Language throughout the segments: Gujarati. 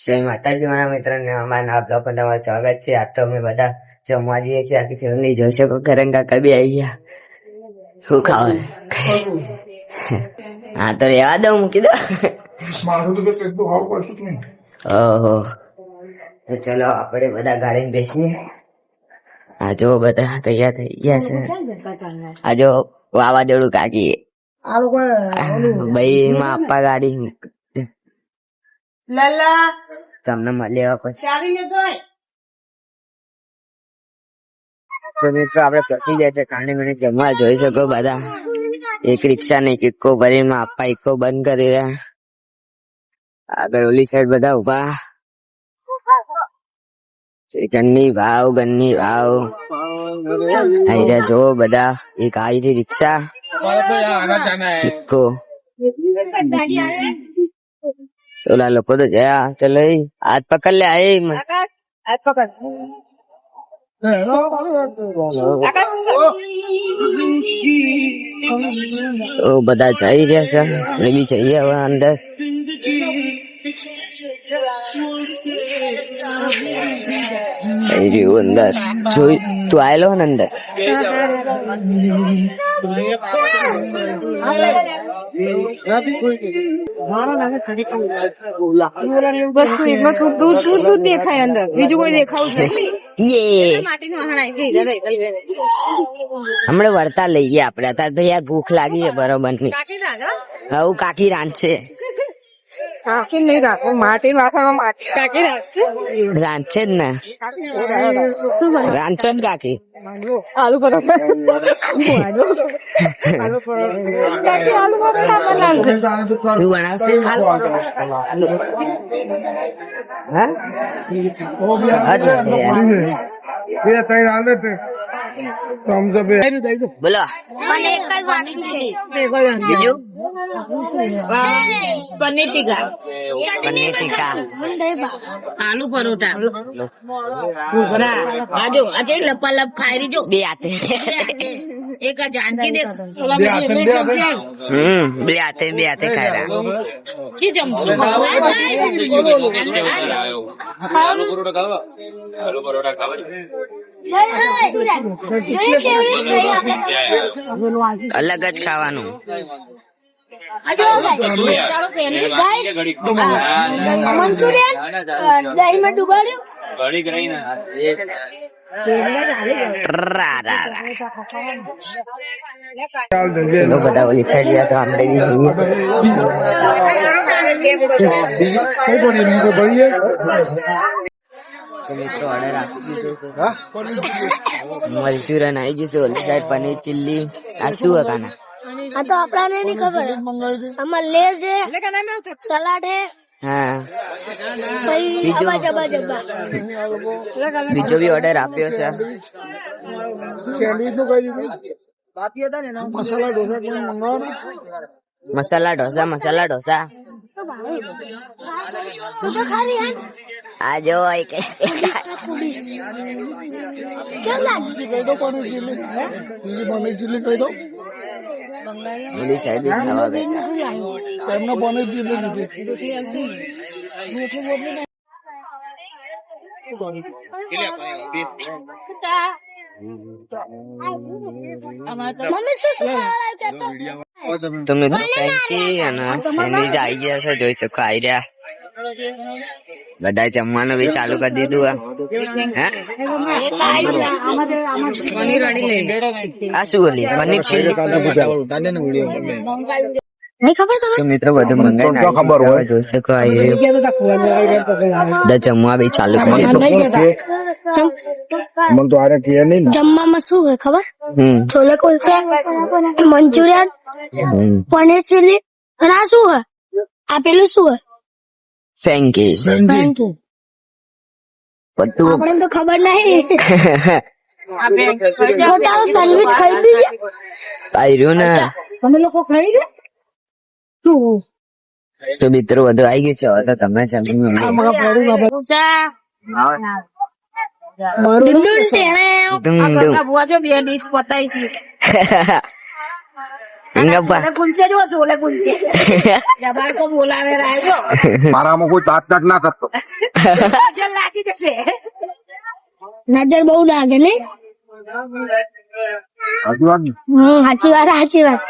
જય માતાજી મારા મિત્રોને અમારા નવા બ્લોગ માં તમારું સ્વાગત છે. આજ તો અમે બધા જમવા જઈએ છીએ. આખી ફેમિલી જોઈ શકો. કરણ કાકા બી આવી ગયા. શું ખાવાનું? હા તો રેવા દઉં, મૂકી દો. ઓહો, તો ચલો આપણે બધા ગાડીમાં બેસીએ. આ જો બધા તૈયાર થઈ ગયા છે. આ જો વાવાઝોડું કાકી ભાઈ માં આપવા ગાડી તમને મળ્યા પછી તો મિત્રો આપડે પતી જાય છે. કાંડી મને જમવા જોઈ શકો બધા. એક રિક્ષા ને એક ઇકો ભરીને આપવા ઇકો બંધ કરી રહ્યા. આગળ ઓલી સાઈડ બધા ઉભા. ગન્ની ભાવ આઈ રહ્યા જો બધા. એક આવી રહી રિક્ષા ઇકો. ઓલા લોકો તો જયા. ચલો હાથ પકડ લે. હાથ પકડ. તો બધા જઈ રહ્યા છે. આપણે બી જઈએ હવે અંદર. અંદર જોઈ તું આવેલો ને અંદર. દૂધ દેખાય અંદર, બીજું કોઈ દેખાવું હમણાં વળતા લઈએ આપડે. અત્યારે તો યાર ભૂખ લાગી છે બરોબર ની. હવે કાકી રાંધશે. કાકી નહીં રાખો, માટી માથામાં માટી કાકી રાખશે. રાંધશે જ ને. રાંધશો ને કાકી? આલુ પરોઠા. શું બનાવશે? બોલો બીજું. પનીર ટીકા, આલુ પરોઠા, આજો આજે લપાલપ ખાઈ રહી જો બે હાથે. એક આ જાનકી દેખ બે હાથે ખાઈ રહ્યા. ચી ચમચી અલગ જ ખાવાનું. મંચુરિયન દહીં માં ડુબાડ્યું. બધા ઓલી ખાઈ ગયા તો આપણે મિત્રો ઓર્ડર આપી દીધો. મંચુરિયન આવી જશે. ઓલી સાઈડ પનીર ચીલી. આ શું હતા? આ તો આપડાને નહીં ખબર. આમાં લેઝ છે, સલાડ છે. હા, બીજો બી ઓર્ડર આપ્યો છે. મસાલા ઢોસા. આ જો ઓલી સાઈડ ખાવા તમે સેન્ડવીચ આવી ગયા છે. જોઈ શકો આવી રહ્યા. બધા જમવાનું બી ચાલુ કરી દીધું. આ શું બોલી? પનીર ચીલી. મિત્રો બધું મંગાઈ જોઈ શકો. બધા જમવા બી ચાલુ કરી દીધું. જમવામાં શું હોય ખબર? Chole kulcha, Manchurian, paneer chilli. અને આ શું હોય? આ પેલું શું હોય? ફેંકી. આપણે તો ખબર નહીં. સેન્ડવિચ ખાઈ દીધું ને. તમે લોકો ખાઈ દે. તો મિત્રો બધું આવી ગયું છે. તો તમે ગપ્પા કુલચે જો છોલે કુલચે જબાર કો બોલાવે રાજો મારામાં કોઈ તાક તાક ના કરતો. નજર લાગી જશે નજર બહુ લાગે ને. સાચી વાત ને? સાચી વાત સાચી વાત.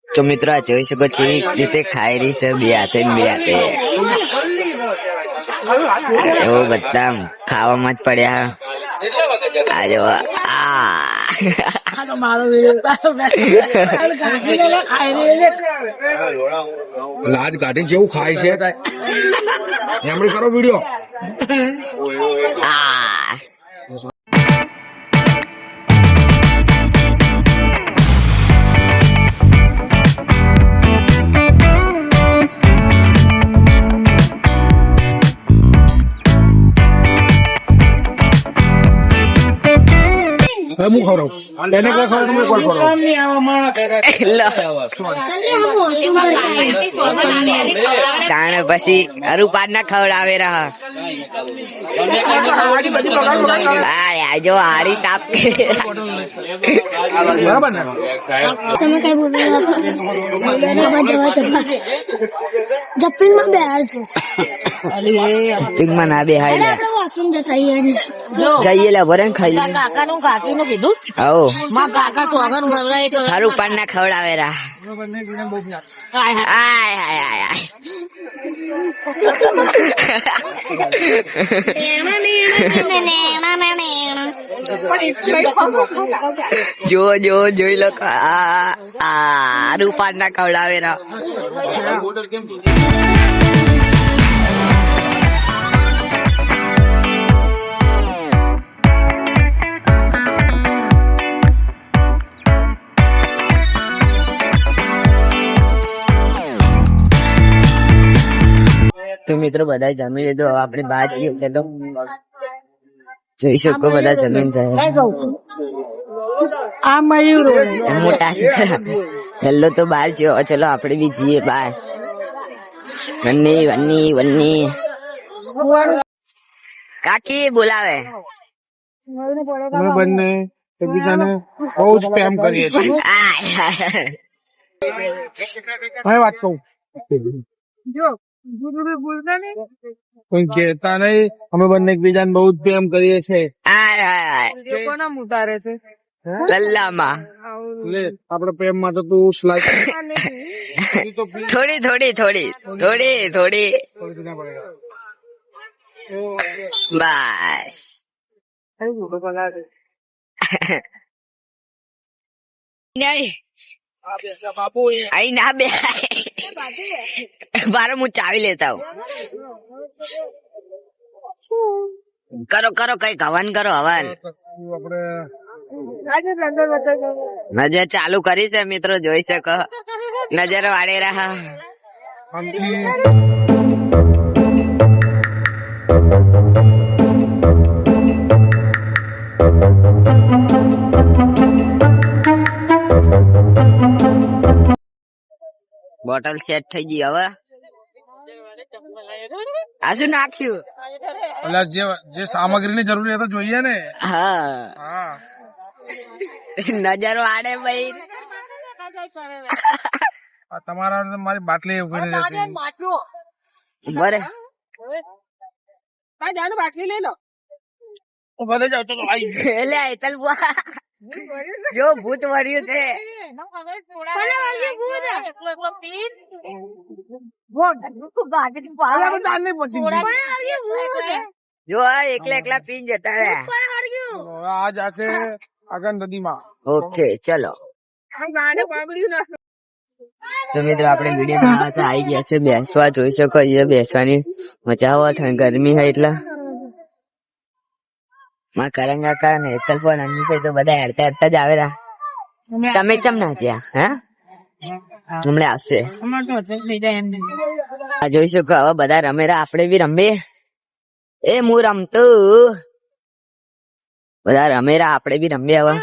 તો મિત્રો આ જોઈ શકો છો એ રીતે ખાઈ રહી છે બે હાથે ને બે હાથે. એવો બધા ખાવામાં જ પડ્યા. આ જો આ લાજ કાઢીને જેવું ખાય છે એમણે કરો વિડીયો. આ હું ખવડાવું એને કોઈ ખવડાવું તમે કોલ કરો. તાણે પછી અરુપાદ ના ખવડાવે રહ. આ જો હાડી સાફ કરી. બરાબર ને? તમે કઈ બોલો જપ્પી માં બેહાર છો. પિંગમાં ના બે હાઈ લે આપડે વોશરૂમ જતા જઈએ લે ભરે ખાઈ લે. કાકા નું કાકી નું કીધું આવો માં કાકા સોગન ખવડાય અરુપાદ ના ખવડાવે રહ. આય આય આય આય. જો જો જોઈ લો આ રૂપાડ ના ખવડાવે ના. તો મિત્રો બધા જમી લીધું. હવે આપણે બહાર જઈએ ચલો. જોઈ શકો બધા જમીન જાય. આ મયુર મોટા છે હેલો તો બહાર ગયો. ચલો આપણે બી જઈએ બહાર. વન્ની વન્ની વન્ની કાકી બોલાવે. અમે બંને એકબીજાને બહુ જ પ્રેમ કરીએ છીએ. આય હવે વાત કહું કોઈ કહેતા નહીં. અમે બંને એકબીજાને બહુ જ પ્રેમ કરીએ છીએ. આય આય લલ્લામાં લે આપડે પ્રેમ માં તો તું સ્લાઇડ થોડી થોડી થોડી થોડી થોડી બસ. નહીં અહીં ના બે બાર હું ચાવી લેતા હું. કરો કરો કઈ હવન કરો હવન. નજર ચાલુ કરી છે મિત્રો જોઈ શકો. નજર વાળે રહા. બોટલ સેટ થઈ ગઈ. હવે આ શું નાખ્યું? એટલે જે સામગ્રી ની જરૂરિયાત તો જોઈએ ને. હા હા નજર વાળે ભાઈ. આ તમારા મારી બાટલી ઉભી રહેતી. બરે બાટલી લઈ લો બધે જાવ તો આવી એટલે હેતલ બુઆ જો ભૂત વર્યું છે. જો આ એકલા એકલા પીન જતા રહ્યા. આ જશે આગળ નદીમાં. ઓકે ચલો. તો મિત્રો આપણે વિડીયો આવી ગયા છે. બેસવા જોઈ શકો. અહીંયા બેસવાની મજા આવે. ગરમી હોય એટલે માં કરંગ કાકા ને હેતલ પણ અંજી તો બધા હેડતા હેડતા જ આવેલા. તમે ચમ ના જ્યાં હે હમણાં આવશે. આ જોઈ શકો. હવે બધા રમેરા આપણે બી રમીએ. એ હું રમતું બધા રમેરા આપણે બી રમીએ હવે.